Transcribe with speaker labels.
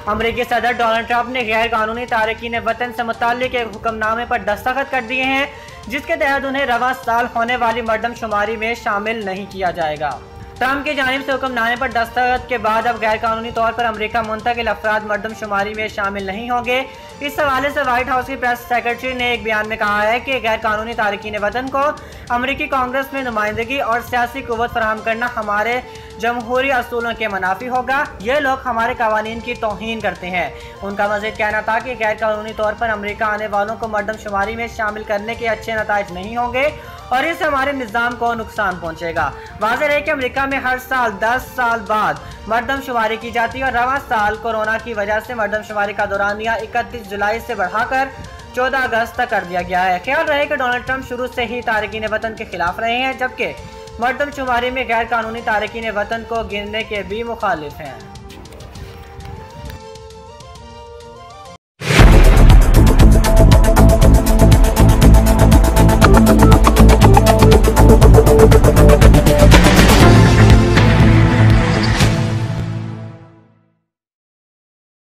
Speaker 1: अमेरिकी सदर Donald Trump ने गैर कानूनी तारकीन वतन से मुताल्लिक एक हुक्मनामे पर दस्तखत कर दिए हैं, जिसके तहत उन्हें रवा साल होने वाली मरदमशुमारी में शामिल नहीं किया जाएगा। ट्रंप की जानिब से हुक्मनामे पर दस्तखत के बाद अब गैर कानूनी तौर पर अमेरिका मुंतकिल अफराद मरदमशुमारी में शामिल नहीं होंगे। इस हवाले से व्हाइट हाउस की प्रेस सेक्रेटरी ने एक बयान में कहा है कि गैर कानूनी तारकीन वतन को अमेरिकी कांग्रेस में नुमाइंदगी और सियासी कुव्वत फराहम करना हमारे जमहूरी असूलों के मुनाफी होगा। ये लोग हमारे कवानीन की तौहीन करते हैं। उनका मजीद कहना था कि गैर कानूनी तौर पर अमेरिका आने वालों को मरदमशुमारी में शामिल करने के अच्छे नताइज नहीं होंगे और इससे हमारे निज़ाम को नुकसान पहुंचेगा। वाज़ेह है कि अमेरिका में हर साल 10 साल बाद मरदमशुमारी की जाती है और रवा साल कोरोना की वजह से मरदमशुमारी का दौरानिया 31 जुलाई से बढ़ाकर 14 अगस्त तक कर दिया गया है। ख्याल रहे कि डोनाल्ड ट्रंप शुरू से ही तारकीन वतन के खिलाफ रहे हैं, जबकि मरदमशुमारी में गैर कानूनी तारकीन वतन को गिनने के भी मुखालिफ हैं।